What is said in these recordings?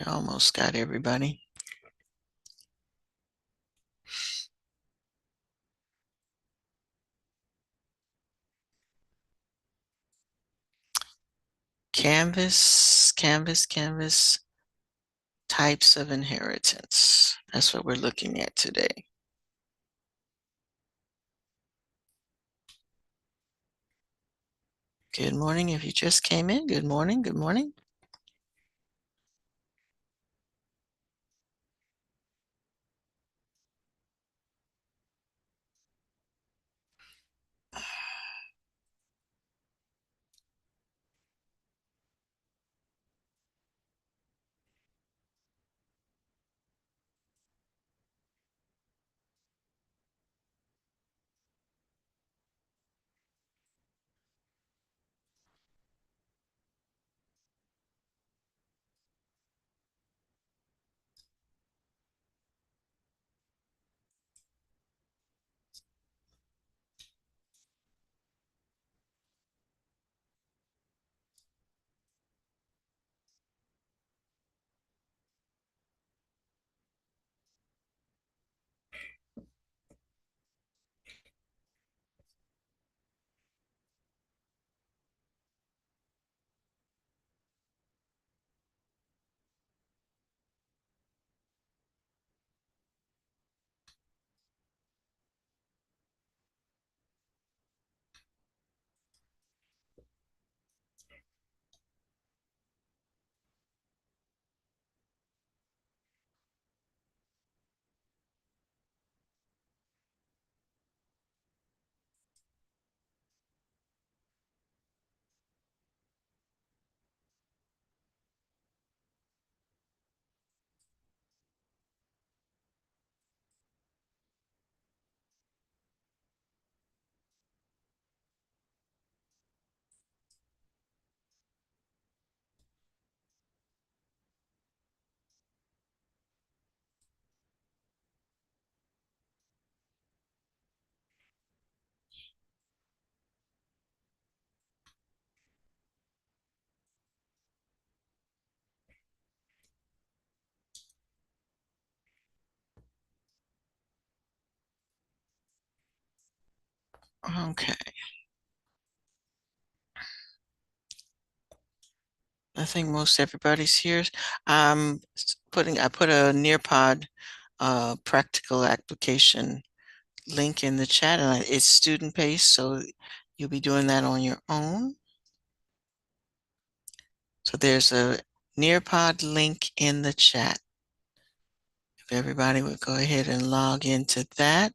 Almost got everybody. Canvas, types of inheritance. That's what we're looking at today. Good morning. If you just came in, good morning. Good morning. Okay. I think most everybody's here. I put a Nearpod practical application link in the chat, and it's student paced, so you'll be doing that on your own. So there's a Nearpod link in the chat. If everybody would go ahead and log into that.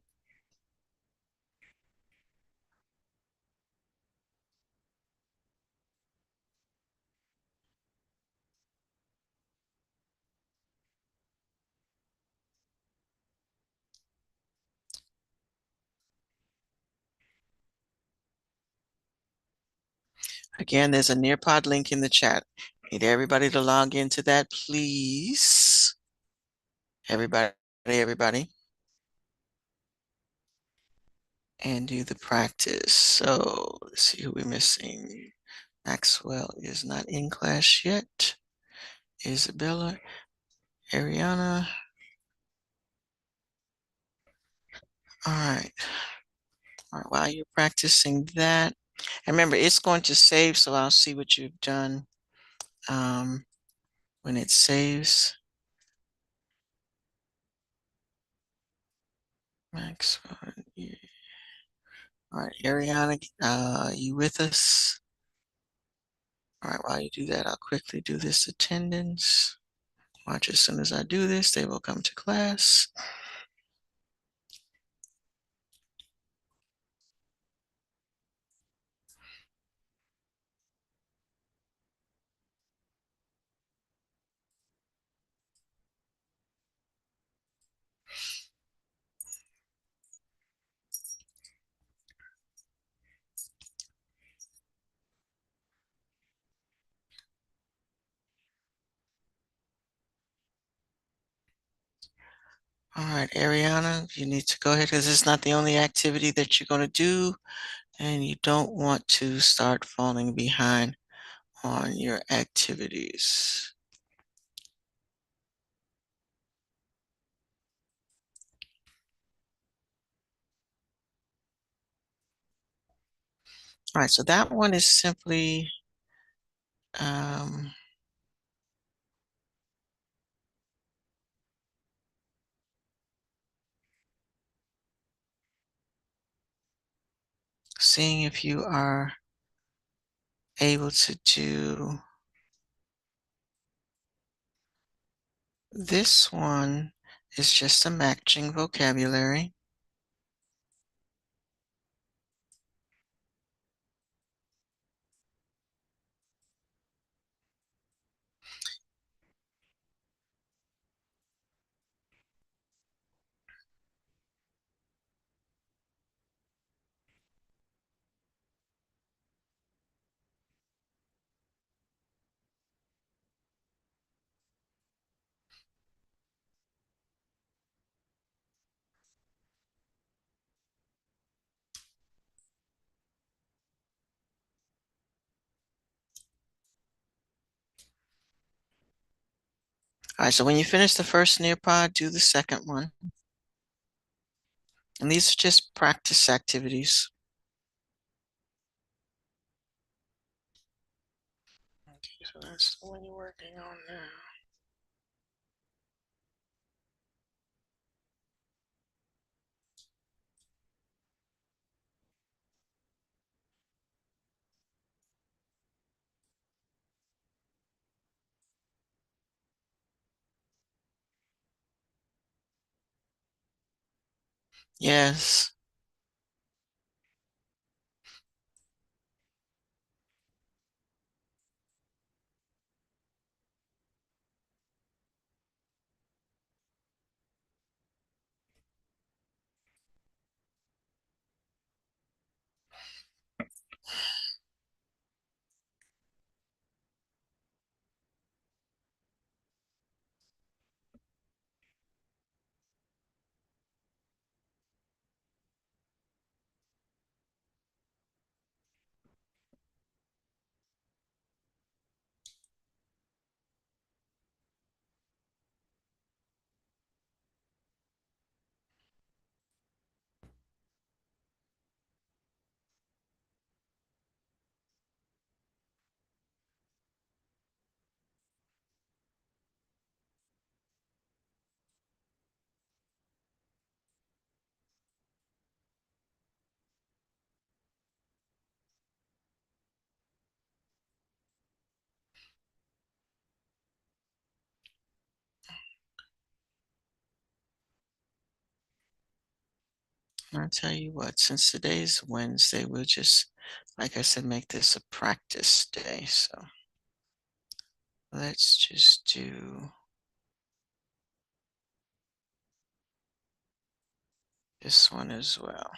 Again, there's a Nearpod link in the chat. Need everybody to log into that, please. Everybody. And do the practice. So let's see who we're missing. Maxwell is not in class yet. Isabella, Ariana. All right. All right, while you're practicing that, and remember, it's going to save, so I'll see what you've done when it saves. Maxwell, all right, Ariana, you with us? All right, while you do that, I'll quickly do this attendance. Watch, as soon as I do this, they will come to class. All right, Ariana, you need to go ahead because it's not the only activity that you're going to do, and you don't want to start falling behind on your activities. All right, so that one is simply um, seeing if you are able to do this one is just a matching vocabulary. All right, so when you finish the first Nearpod, do the second one. And these are just practice activities. Okay, so that's the one you're working on now. Yes. I'll tell you what, since today's Wednesday, we'll just, like I said, make this a practice day. So let's just do this one as well.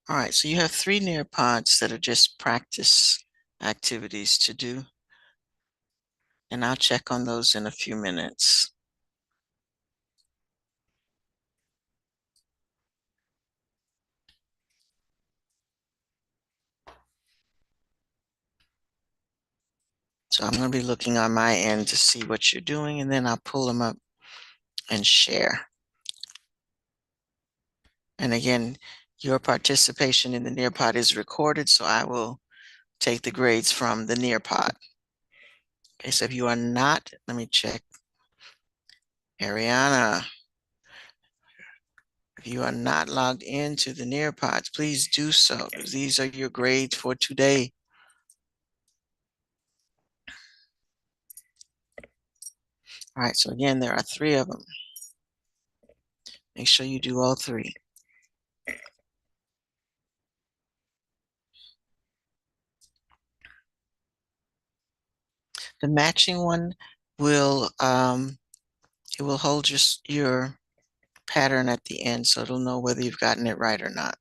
All right, so you have 3 Nearpods that are just practice activities to do, and I'll check on those in a few minutes. So I'm going to be looking on my end to see what you're doing, and then I'll pull them up and share. And again, your participation in the Nearpod is recorded, so I will take the grades from the Nearpod. Okay, so if you are not, let me check. Ariana, if you are not logged into the Nearpods, please do so. These are your grades for today. All right, so again, there are 3 of them. Make sure you do all 3. The matching one will it will hold your pattern at the end, so it'll know whether you've gotten it right or not.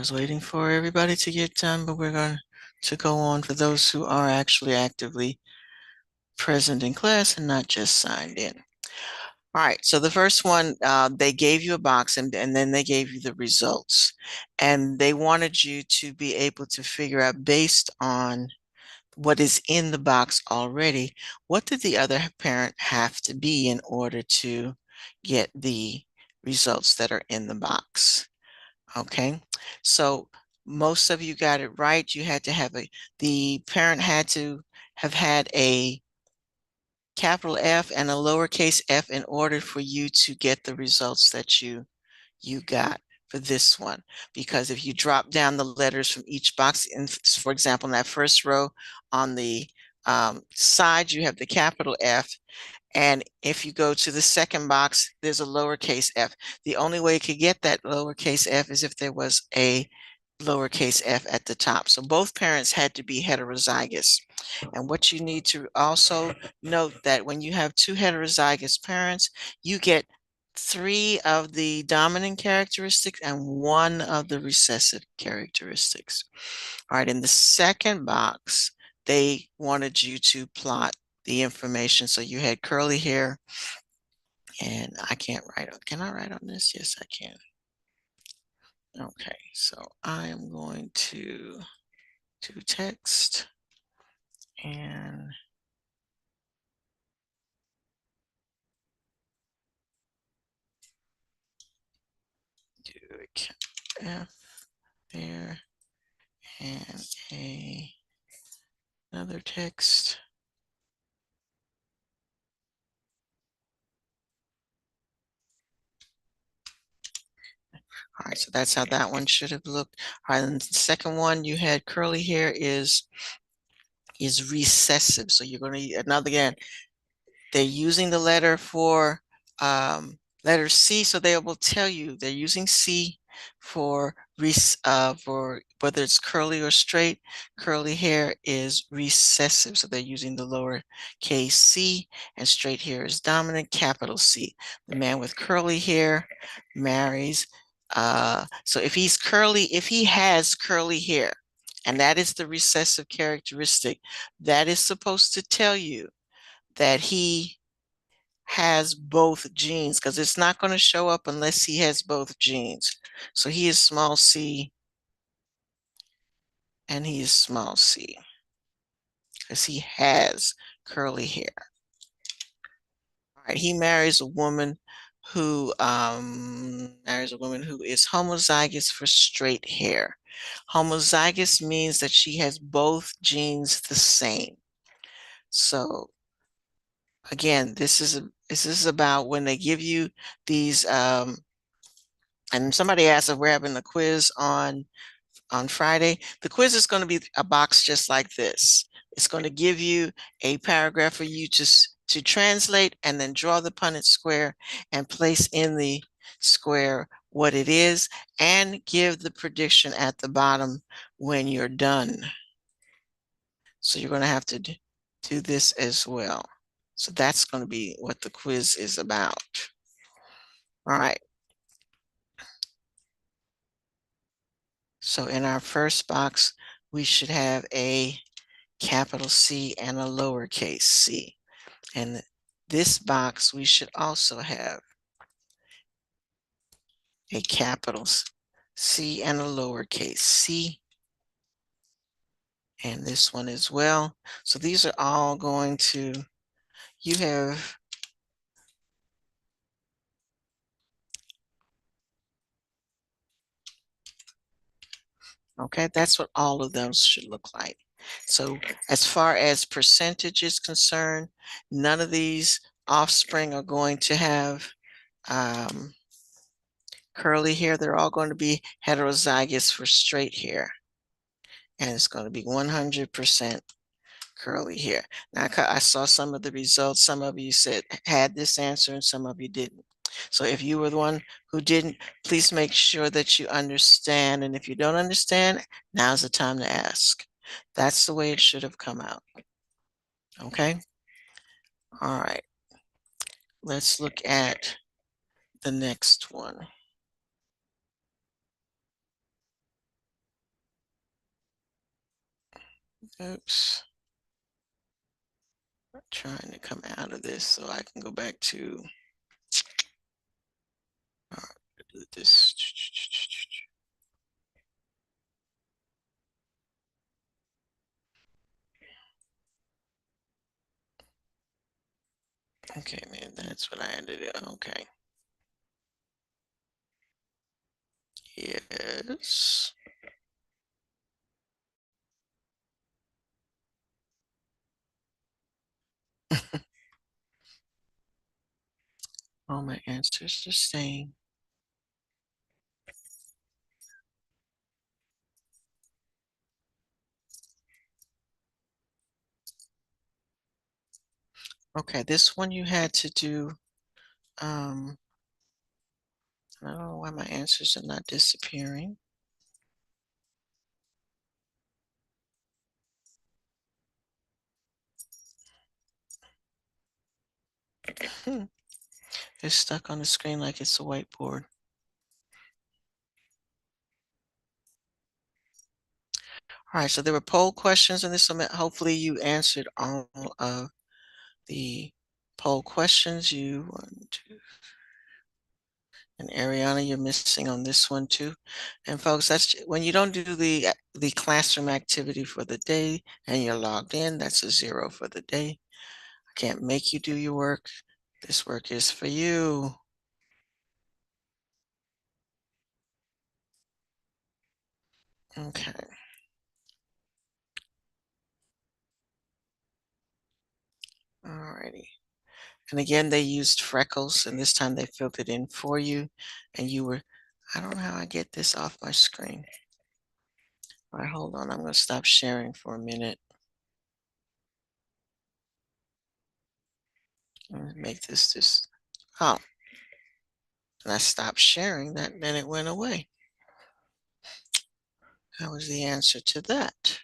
was waiting for everybody to get done, but we're going to go on for those who are actually actively present in class and not just signed in. All right, so the first one, they gave you a box and then they gave you the results. And they wanted you to be able to figure out, based on what is in the box already, what did the other parent have to be in order to get the results that are in the box? Okay, so most of you got it right. You had to have the parent had to have had a capital F and a lowercase f in order for you to get the results that you got for this one. Because if you drop down the letters from each box, for example, in that first row on the side, you have the capital F. And if you go to the second box, there's a lowercase f. The only way you could get that lowercase f is if there was a lowercase f at the top. So both parents had to be heterozygous. And what you need to also note that when you have two heterozygous parents, you get 3 of the dominant characteristics and 1 of the recessive characteristics. All right, in the second box, they wanted you to plot the information. So you had curly hair, and I can't write on, can I write on this? Yes, I can. Okay, so I am going to do text and do a F there and another text. All right, so that's how that one should have looked. All right, and the second one, you had curly hair is recessive. So you're going to, another again, they're using the letter for letter C, so they will tell you they're using C for whether it's curly or straight. Curly hair is recessive, so they're using the lower case c, and straight hair is dominant, capital C. The man with curly hair marries. So if he has curly hair, and that is the recessive characteristic, that is supposed to tell you that he has both genes, because it's not going to show up unless he has both genes. So he is small c and he is small c because he has curly hair. All right, he marries a woman who is homozygous for straight hair. Homozygous means that she has both genes the same. So again, this is about when they give you these and somebody asked if we're having a quiz on Friday. The quiz is going to be a box just like this. It's going to give you a paragraph for you to translate and then draw the Punnett square and place in the square what it is and give the prediction at the bottom when you're done. So you're going to have to do this as well. So that's going to be what the quiz is about. All right. So in our first box, we should have a capital C and a lowercase c. And this box, we should also have a capital C and a lowercase c. And this one as well. So these are all going to, you have, okay, that's what all of those should look like. So as far as percentage is concerned, none of these offspring are going to have curly hair. They're all going to be heterozygous for straight hair. And it's going to be 100% curly hair. Now, I saw some of the results. Some of you said had this answer and some of you didn't. So if you were the one who didn't, please make sure that you understand. And if you don't understand, now's the time to ask. That's the way it should have come out. Okay. All right. Let's look at the next one. Oops. I'm trying to come out of this so I can go back to do this. Okay, man, that's what I ended it. Okay. Yes. All my answers are the same. Okay, this one you had to do. I don't know why my answers are not disappearing. Hmm. It's stuck on the screen like it's a whiteboard. All right, so there were poll questions in this one. Hopefully you answered all of the poll questions. You, one, two, and Ariana, you're missing on this one too. And folks, that's when you don't do the classroom activity for the day and you're logged in, that's a 0 for the day. I can't make you do your work. This work is for you. Okay. Alrighty. And again, they used freckles, and this time they filled it in for you. And you were, I don't know how I get this off my screen. All right, hold on. I'm going to stop sharing for a minute. Make this. Oh, and I stopped sharing that, then it went away. That was the answer to that.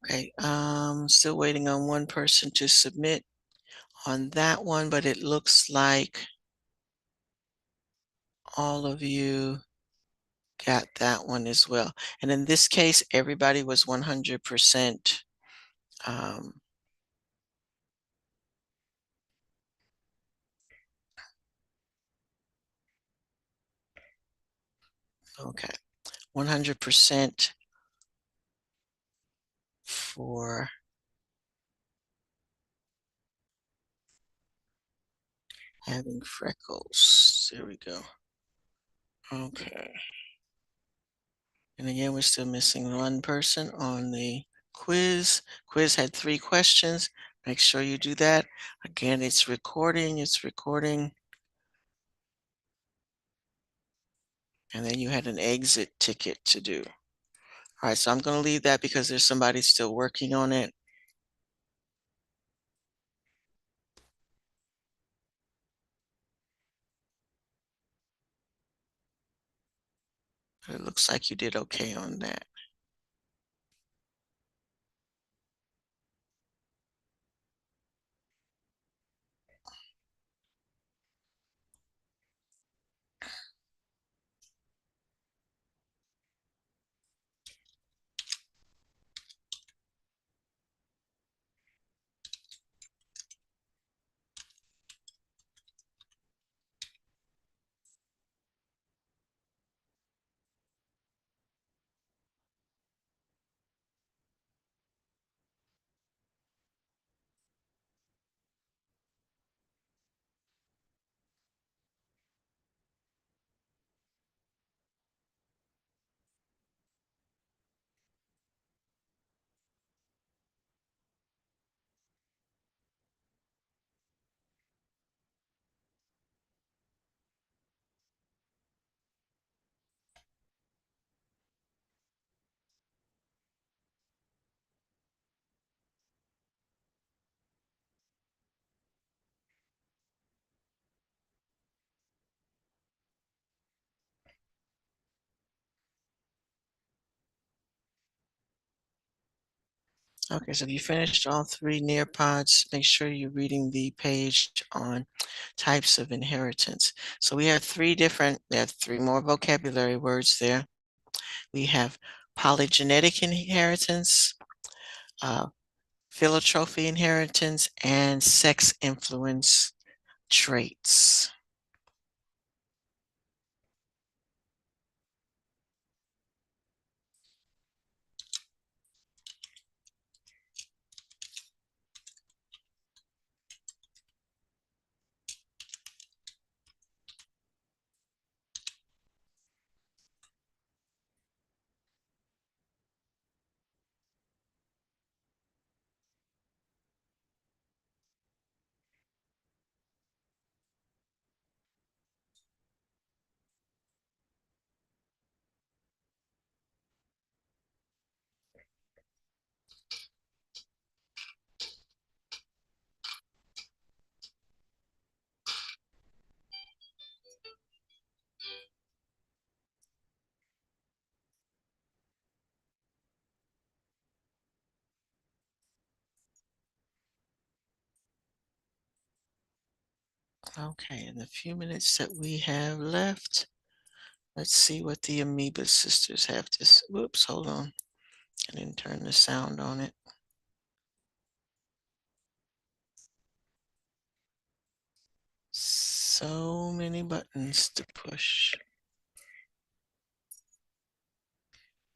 Okay, still waiting on one person to submit on that one, but it looks like all of you got that one as well. And in this case, everybody was 100%. Okay, 100% for having freckles. There we go. Okay. And again, we're still missing one person on the quiz. Quiz had 3 questions. Make sure you do that. Again, it's recording. And then you had an exit ticket to do. All right, so I'm going to leave that because there's somebody still working on it. But it looks like you did okay on that. Okay, so if you finished all three Nearpods, make sure you're reading the page on types of inheritance. So we have we have three more vocabulary words there. We have polygenetic inheritance, uh, philotrophy inheritance, and sex influence traits. Okay, in the few minutes that we have left, let's see what the Amoeba sisters have to say. Whoops, hold on. I didn't turn the sound on it. So many buttons to push.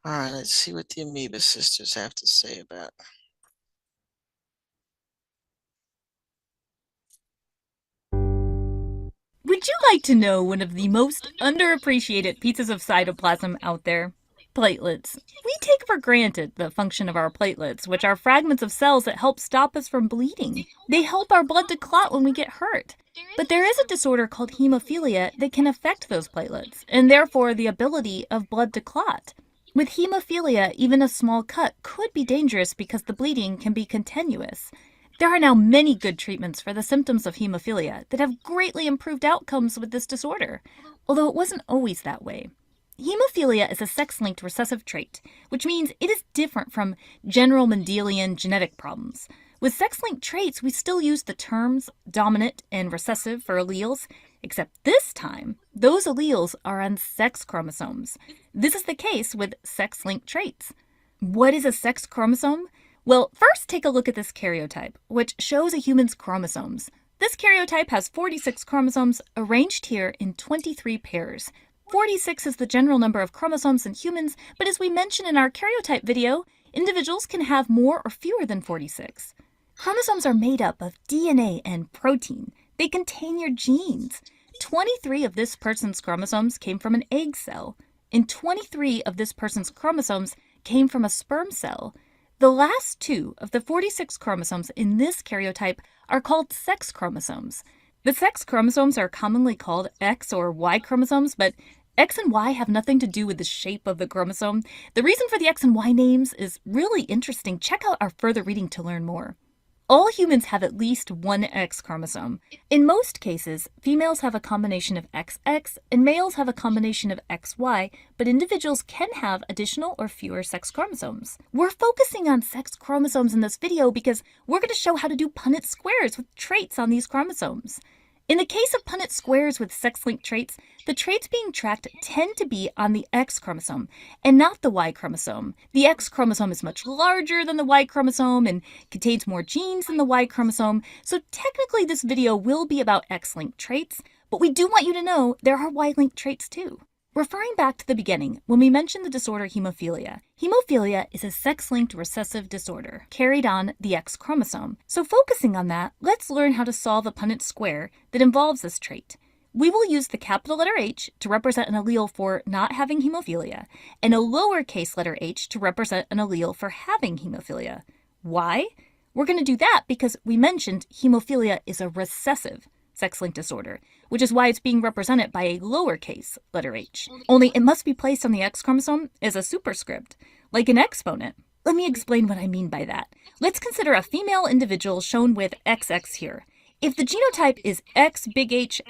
All right, let's see what the Amoeba sisters have to say about it. Would you like to know one of the most underappreciated pieces of cytoplasm out there? Platelets. We take for granted the function of our platelets, which are fragments of cells that help stop us from bleeding. They help our blood to clot when we get hurt. But there is a disorder called hemophilia that can affect those platelets, and therefore the ability of blood to clot. With hemophilia, even a small cut could be dangerous because the bleeding can be continuous. There are now many good treatments for the symptoms of hemophilia that have greatly improved outcomes with this disorder, although it wasn't always that way. Hemophilia is a sex-linked recessive trait, which means it is different from general Mendelian genetic problems. With sex-linked traits, we still use the terms dominant and recessive for alleles, except this time, those alleles are on sex chromosomes. This is the case with sex-linked traits. What is a sex chromosome? Well, first take a look at this karyotype, which shows a human's chromosomes. This karyotype has 46 chromosomes arranged here in 23 pairs. 46 is the general number of chromosomes in humans, but as we mentioned in our karyotype video, individuals can have more or fewer than 46. Chromosomes are made up of DNA and protein. They contain your genes. 23 of this person's chromosomes came from an egg cell, and 23 of this person's chromosomes came from a sperm cell. The last two of the 46 chromosomes in this karyotype are called sex chromosomes. The sex chromosomes are commonly called X or Y chromosomes, but X and Y have nothing to do with the shape of the chromosome. The reason for the X and Y names is really interesting. Check out our further reading to learn more. All humans have at least one X chromosome. In most cases, females have a combination of XX and males have a combination of XY, but individuals can have additional or fewer sex chromosomes. We're focusing on sex chromosomes in this video because we're going to show how to do Punnett squares with traits on these chromosomes. In the case of Punnett squares with sex-linked traits, the traits being tracked tend to be on the X chromosome and not the Y chromosome. The X chromosome is much larger than the Y chromosome and contains more genes than the Y chromosome, so technically this video will be about X-linked traits, but we do want you to know there are Y-linked traits too. Referring back to the beginning, when we mentioned the disorder hemophilia, hemophilia is a sex-linked recessive disorder carried on the X chromosome. So focusing on that, let's learn how to solve a Punnett square that involves this trait. We will use the capital letter H to represent an allele for not having hemophilia, and a lowercase letter h to represent an allele for having hemophilia. Why? We're going to do that because we mentioned hemophilia is a recessive sex-linked disorder, which is why it's being represented by a lowercase letter h. Only it must be placed on the X chromosome as a superscript, like an exponent. Let me explain what I mean by that. Let's consider a female individual shown with XX here. If the genotype is X big H,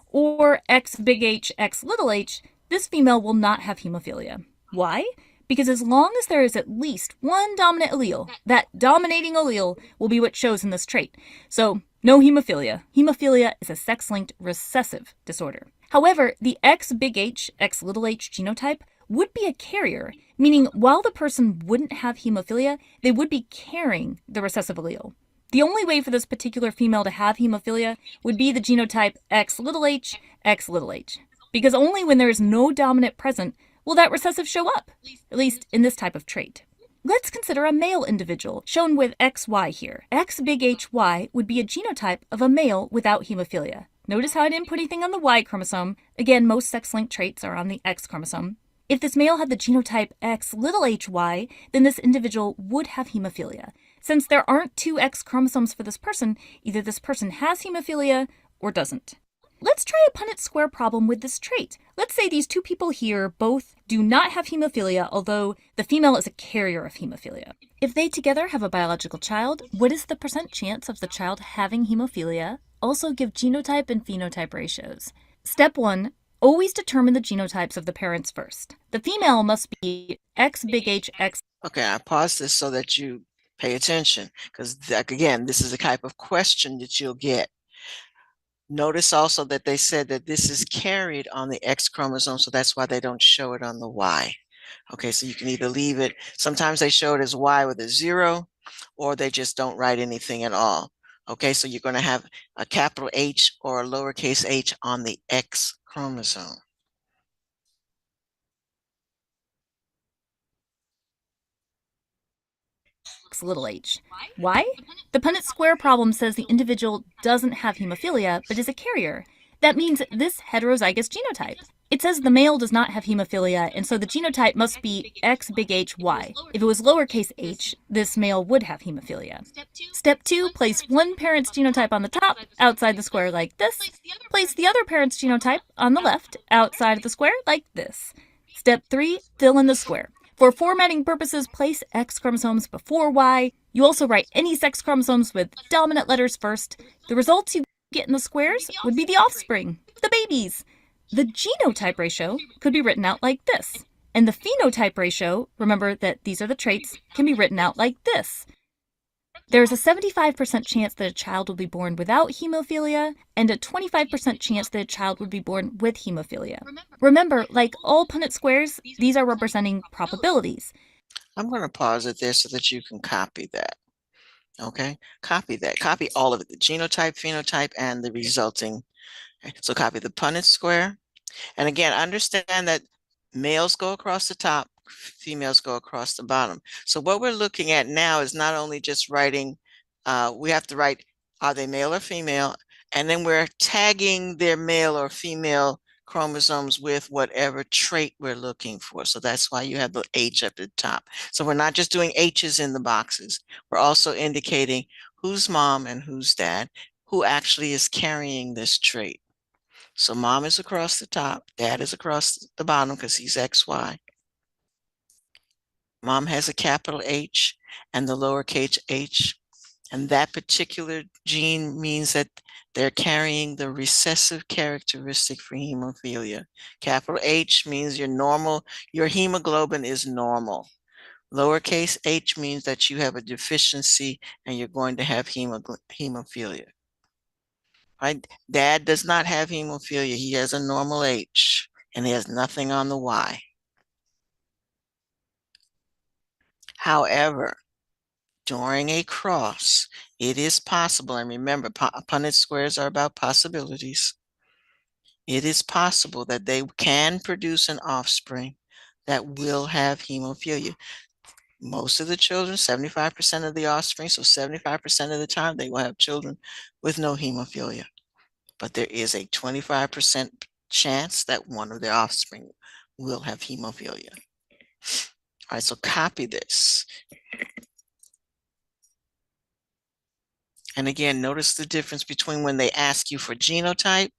or X big H, X little h, this female will not have hemophilia. Why? because as long as there is at least one dominant allele, that dominating allele will be what shows in this trait. So, no hemophilia. Hemophilia is a sex-linked recessive disorder. However, the X big H, X little h genotype would be a carrier, meaning while the person wouldn't have hemophilia, they would be carrying the recessive allele. The only way for this particular female to have hemophilia would be the genotype X little h, X little h, because only when there is no dominant present will that recessive show up, at least in this type of trait. Let's consider a male individual, shown with XY here. X big HY would be a genotype of a male without hemophilia. Notice how I didn't put anything on the Y chromosome. Again, most sex-linked traits are on the X chromosome. If this male had the genotype X little hy, then this individual would have hemophilia. Since there aren't two X chromosomes for this person, either this person has hemophilia or doesn't. Let's try a Punnett square problem with this trait. Let's say these two people here both do not have hemophilia, although the female is a carrier of hemophilia. If they together have a biological child, what is the percent chance of the child having hemophilia? Also give genotype and phenotype ratios. Step 1. Always determine the genotypes of the parents first. The female must be X big H X. Okay, I paused this so that you pay attention, because again, this is the type of question that you'll get. Notice also that they said that this is carried on the X chromosome, so that's why they don't show it on the Y. Okay, so you can either leave it, sometimes they show it as Y with a 0, or they just don't write anything at all. Okay, so you're going to have a capital H or a lowercase h on the X chromosome. Little h. Why? The Punnett square problem says the individual doesn't have hemophilia, but is a carrier. That means this heterozygous genotype. It says the male does not have hemophilia, and so the genotype must be X big HY. If it was lowercase h, this male would have hemophilia. Step 2, place one parent's genotype on the top, outside the square like this. Place the other parent's genotype on the left, outside of the square like this. Step 3, fill in the square. For formatting purposes, place X chromosomes before Y. You also write any sex chromosomes with dominant letters first. The results you get in the squares would be the offspring, the babies. The genotype ratio could be written out like this. And the phenotype ratio, remember that these are the traits, can be written out like this. There is a 75% chance that a child will be born without hemophilia and a 25% chance that a child would be born with hemophilia. Remember, like all Punnett squares, these are representing probabilities. I'm going to pause it there so that you can copy that. Okay, copy that. Copy all of it, the genotype, phenotype, and the resulting. So copy the Punnett square. And again, understand that males go across the top, females go across the bottom. So what we're looking at now is not only just writing, we have to write, are they male or female? And then we're tagging their male or female chromosomes with whatever trait we're looking for. So that's why you have the H at the top. So we're not just doing H's in the boxes. We're also indicating who's mom and who's dad, who actually is carrying this trait. So mom is across the top, dad is across the bottom because he's XY. Mom has a capital H and the lowercase h, and that particular gene means that they're carrying the recessive characteristic for hemophilia. Capital H means you're normal, your hemoglobin is normal. Lowercase h means that you have a deficiency and you're going to have hemophilia. Right? Dad does not have hemophilia. He has a normal H and he has nothing on the Y. However, during a cross, it is possible, and remember, Punnett squares are about possibilities. It is possible that they can produce an offspring that will have hemophilia. Most of the children, 75% of the offspring, so 75% of the time, they will have children with no hemophilia. But there is a 25% chance that one of their offspring will have hemophilia. All right, so copy this. And again, notice the difference between when they ask you for genotype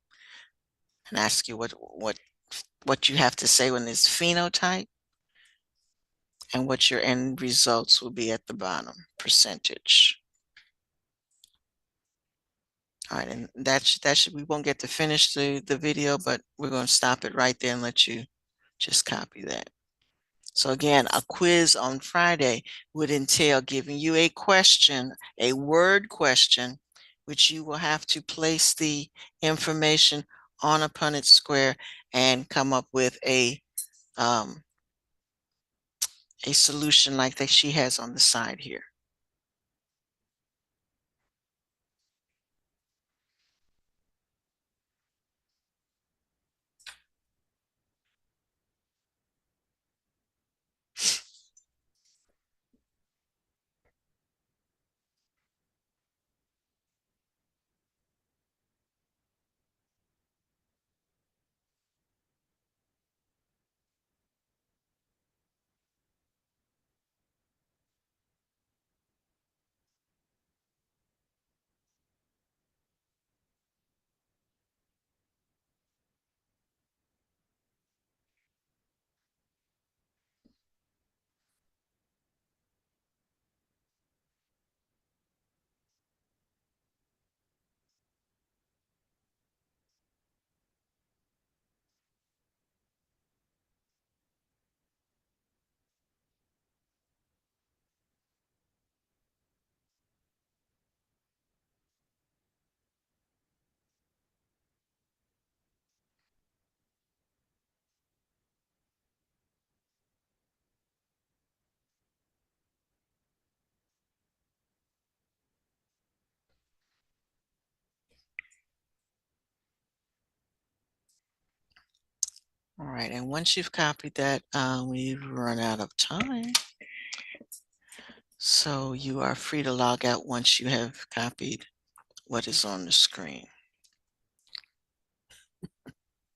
and ask you what you have to say when it's phenotype, and what your end results will be at the bottom, percentage. All right, and we won't get to finish the video, but we're going to stop it right there and let you just copy that. So again, a quiz on Friday would entail giving you a question, a word question, which you will have to place the information on a Punnett square and come up with a solution like that she has on the side here. All right, and once you've copied that, we've run out of time. So you are free to log out once you have copied what is on the screen.